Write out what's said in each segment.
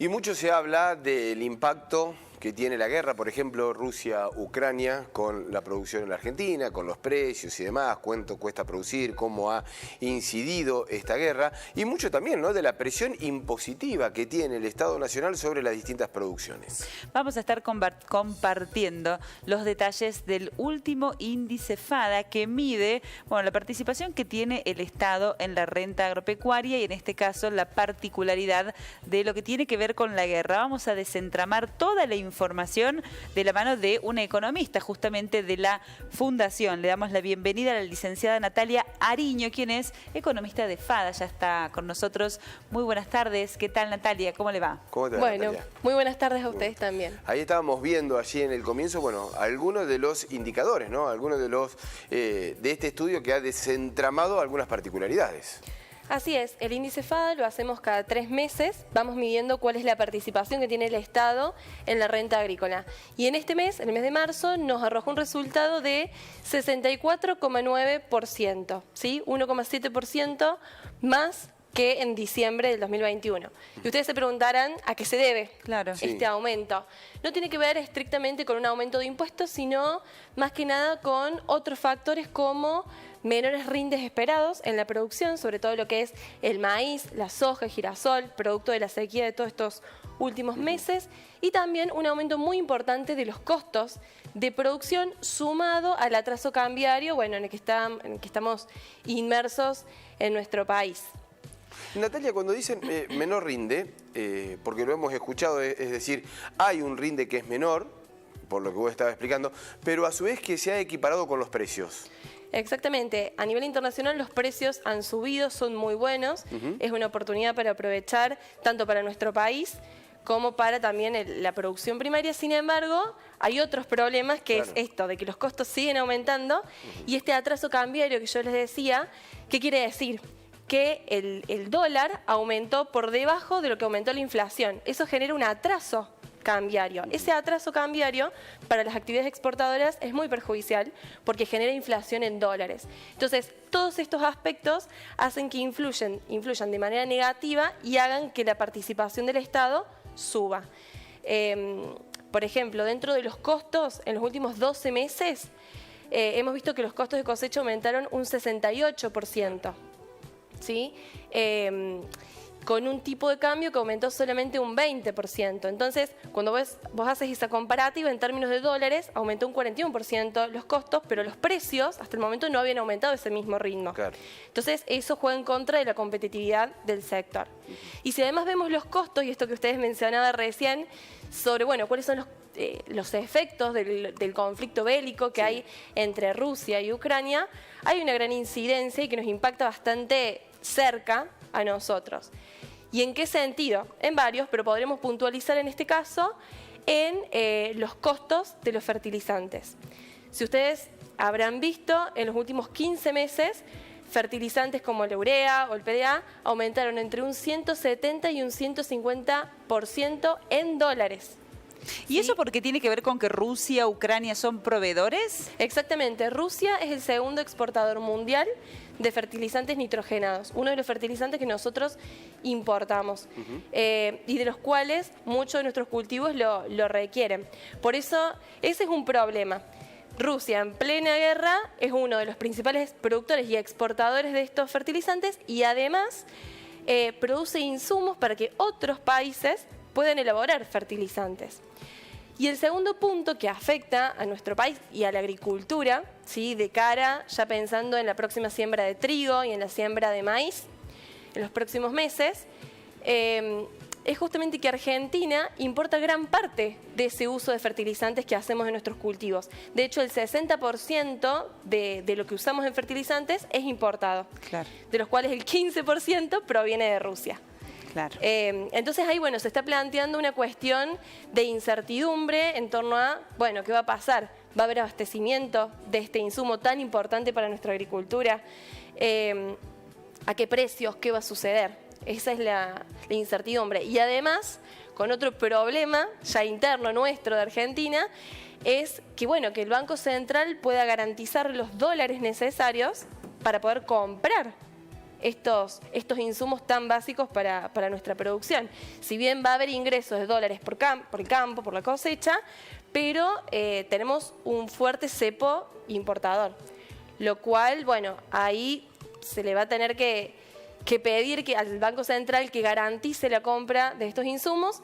Y mucho se habla del impacto que tiene la guerra, por ejemplo, Rusia-Ucrania, con la producción en la Argentina, con los precios y demás, cuánto cuesta producir, cómo ha incidido esta guerra, y mucho también, ¿no?, de la presión impositiva que tiene el Estado Nacional sobre las distintas producciones. Vamos a estar compartiendo los detalles del último índice FADA que mide, bueno, la participación que tiene el Estado en la renta agropecuaria y en este caso la particularidad de lo que tiene que ver con la guerra. Vamos a desentramar toda la información de la mano de una economista justamente de la Fundación. Le damos la bienvenida a la licenciada Natalia Ariño, quien es economista de FADA. Ya está con nosotros. Muy buenas tardes. ¿Qué tal, Natalia? ¿Cómo le va? ¿Cómo te va, Bueno, Natalia? muy buenas tardes a ustedes también. Ahí estábamos viendo allí en el comienzo, bueno, algunos de los indicadores, ¿no? Algunos de los de este estudio que ha desentramado algunas particularidades. Así es, el índice FADA lo hacemos cada 3 meses, vamos midiendo cuál es la participación que tiene el Estado en la renta agrícola. Y en este mes, en el mes de marzo, nos arrojó un resultado de 64,9%, ¿sí? 1,7% más que en diciembre del 2021. Y ustedes se preguntarán a qué se debe este aumento. No tiene que ver estrictamente con un aumento de impuestos, sino más que nada con otros factores como menores rindes esperados en la producción, sobre todo lo que es el maíz, la soja, el girasol, producto de la sequía de todos estos últimos meses, y también un aumento muy importante de los costos de producción sumado al atraso cambiario, bueno, en el que estamos inmersos en nuestro país. Natalia, cuando dicen menor rinde, porque lo hemos escuchado, es decir, hay un rinde que es menor, por lo que vos estabas explicando, pero a su vez que se ha equiparado con los precios. Exactamente, a nivel internacional los precios han subido, son muy buenos, es una oportunidad para aprovechar tanto para nuestro país como para también la producción primaria. Sin embargo, hay otros problemas que es esto, de que los costos siguen aumentando y este atraso cambiario que yo les decía, ¿qué quiere decir? Que el dólar aumentó por debajo de lo que aumentó la inflación. Eso genera un atraso cambiario. Ese atraso cambiario para las actividades exportadoras es muy perjudicial porque genera inflación en dólares. Entonces, todos estos aspectos hacen que influyan de manera negativa y hagan que la participación del Estado suba. Por ejemplo, dentro de los costos, en los últimos 12 meses, hemos visto que los costos de cosecha aumentaron un 68%. ¿Sí? Con un tipo de cambio que aumentó solamente un 20%. Entonces, cuando vos haces esa comparativa en términos de dólares, aumentó un 41% los costos, pero los precios hasta el momento no habían aumentado ese mismo ritmo. Claro. Entonces, eso juega en contra de la competitividad del sector. Y si además vemos los costos, y esto que ustedes mencionaban recién, sobre, bueno, cuáles son los efectos del conflicto bélico que hay entre Rusia y Ucrania, hay una gran incidencia y que nos impacta bastante cerca a nosotros. ¿Y en qué sentido? En varios, pero podremos puntualizar en este caso en los costos de los fertilizantes. Si ustedes habrán visto, en los últimos 15 meses, fertilizantes como la urea o el PDA aumentaron entre un 170 y un 150% en dólares. ¿Y eso porque tiene que ver con que Rusia, Ucrania son proveedores? Exactamente. Rusia es el segundo exportador mundial de fertilizantes nitrogenados, uno de los fertilizantes que nosotros importamos y de los cuales muchos de nuestros cultivos lo requieren. Por eso, ese es un problema. Rusia, en plena guerra, es uno de los principales productores y exportadores de estos fertilizantes y además produce insumos para que otros países puedan elaborar fertilizantes. Y el segundo punto que afecta a nuestro país y a la agricultura, ¿sí?, de cara, ya pensando en la próxima siembra de trigo y en la siembra de maíz, en los próximos meses, es justamente que Argentina importa gran parte de ese uso de fertilizantes que hacemos en nuestros cultivos. De hecho, el 60% de lo que usamos en fertilizantes es importado, de los cuales el 15% proviene de Rusia. Claro. Entonces ahí, bueno, se está planteando una cuestión de incertidumbre en torno a, bueno, ¿qué va a pasar? ¿Va a haber abastecimiento de este insumo tan importante para nuestra agricultura? ¿A qué precios? ¿Qué va a suceder? Esa es la incertidumbre. Y además, con otro problema ya interno nuestro de Argentina, es que, bueno, que el Banco Central pueda garantizar los dólares necesarios para poder comprar estos insumos tan básicos para nuestra producción. Si bien va a haber ingresos de dólares por el campo, por la cosecha, pero tenemos un fuerte cepo importador, lo cual, bueno, ahí se le va a tener que pedir al Banco Central que garantice la compra de estos insumos,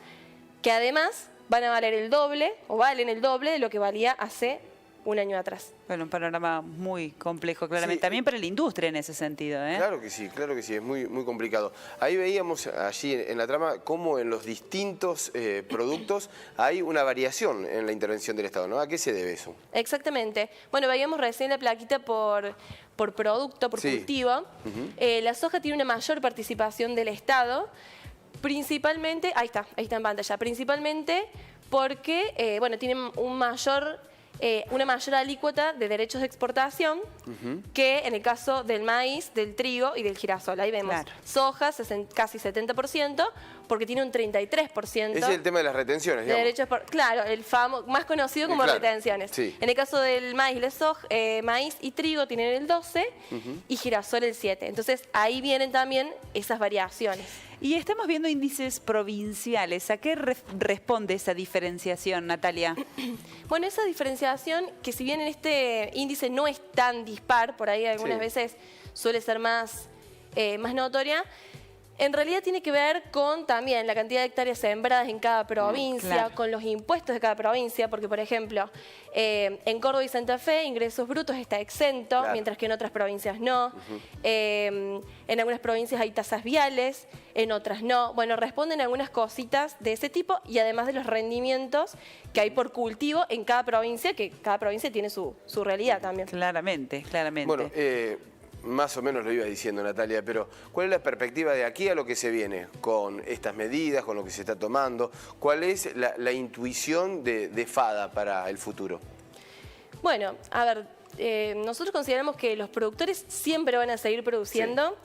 que además van a valer el doble, o valen el doble de lo que valía hace un año atrás. Bueno, un panorama muy complejo, claramente. Sí. También para la industria en ese sentido, ¿eh? Claro que sí, es muy, muy complicado. Ahí veíamos allí en la trama cómo en los distintos productos hay una variación en la intervención del Estado, ¿no? ¿A qué se debe eso? Exactamente. Bueno, veíamos recién la plaquita por producto, por Sí. cultivo. La soja tiene una mayor participación del Estado, principalmente, ahí está en pantalla, principalmente porque, bueno, tienen una mayor alícuota de derechos de exportación que en el caso del maíz, del trigo y del girasol. Ahí vemos soja, casi 70%, porque tiene un 33%. Ese es el tema de las retenciones, de digamos. derechos, claro, el más conocido como Claro, retenciones. sí. En el caso del maíz, maíz y trigo tienen el 12% y girasol el 7%. Entonces ahí vienen también esas variaciones. Y estamos viendo índices provinciales. ¿A qué responde esa diferenciación, Natalia? Bueno, esa diferenciación, que si bien en este índice no es tan dispar, por ahí algunas veces suele ser más notoria, en realidad tiene que ver con también la cantidad de hectáreas sembradas en cada provincia, con los impuestos de cada provincia, porque por ejemplo, en Córdoba y Santa Fe ingresos brutos está exento, mientras que en otras provincias no. En algunas provincias hay tasas viales, en otras no. Bueno, responden a algunas cositas de ese tipo y además de los rendimientos que hay por cultivo en cada provincia, que cada provincia tiene su realidad también. Claramente. Bueno, más o menos lo iba diciendo Natalia, pero ¿cuál es la perspectiva de aquí a lo que se viene con estas medidas, con lo que se está tomando? ¿Cuál es la intuición de FADA para el futuro? Bueno, a ver, nosotros consideramos que los productores siempre van a seguir produciendo,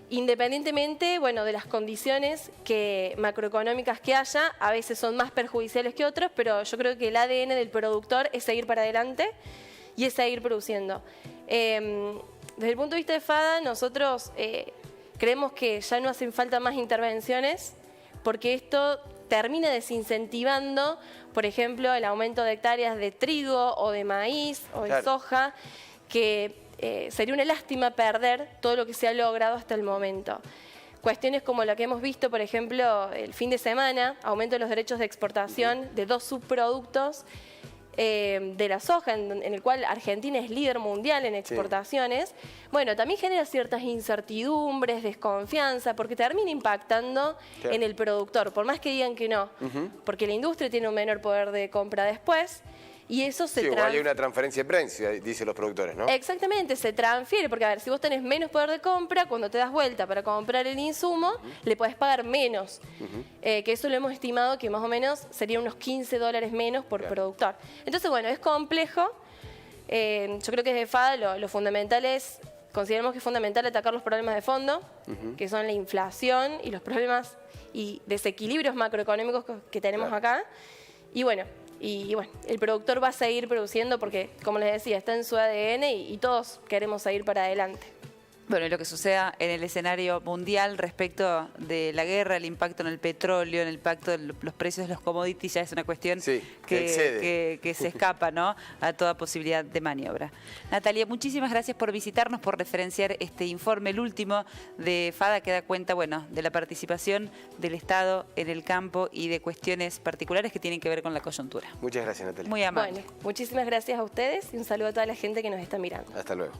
independientemente, bueno, de las condiciones macroeconómicas que haya. A veces son más perjudiciales que otros, pero yo creo que el ADN del productor es seguir para adelante y es seguir produciendo. Desde el punto de vista de FADA, nosotros creemos que ya no hacen falta más intervenciones porque esto termina desincentivando, por ejemplo, el aumento de hectáreas de trigo o de maíz o de soja, que sería una lástima perder todo lo que se ha logrado hasta el momento. Cuestiones como la que hemos visto, por ejemplo, el fin de semana, aumento de los derechos de exportación de 2 subproductos de la soja, en el cual Argentina es líder mundial en exportaciones, bueno, también genera ciertas incertidumbres, desconfianza, porque termina impactando en el productor, por más que digan que no, porque la industria tiene un menor poder de compra después, y eso se igual hay una transferencia de precios, dicen los productores, ¿no? Exactamente, se transfiere, porque a ver, si vos tenés menos poder de compra, cuando te das vuelta para comprar el insumo, le podés pagar menos, que eso lo hemos estimado que más o menos sería unos $15 menos por productor. Entonces, bueno, es complejo. Yo creo que desde FADA lo fundamental es, consideramos que es fundamental atacar los problemas de fondo, que son la inflación y los problemas y desequilibrios macroeconómicos que tenemos acá. Y bueno, el productor va a seguir produciendo porque, como les decía, está en su ADN y todos queremos seguir para adelante. Bueno, y lo que suceda en el escenario mundial respecto de la guerra, el impacto en el petróleo, en el impacto de los precios de los commodities, ya es una cuestión que se escapa, ¿no?, a toda posibilidad de maniobra. Natalia, muchísimas gracias por visitarnos, por referenciar este informe, el último de FADA, que da cuenta, bueno, de la participación del Estado en el campo y de cuestiones particulares que tienen que ver con la coyuntura. Muchas gracias, Natalia. Muy amable. Bueno, muchísimas gracias a ustedes y un saludo a toda la gente que nos está mirando. Hasta luego.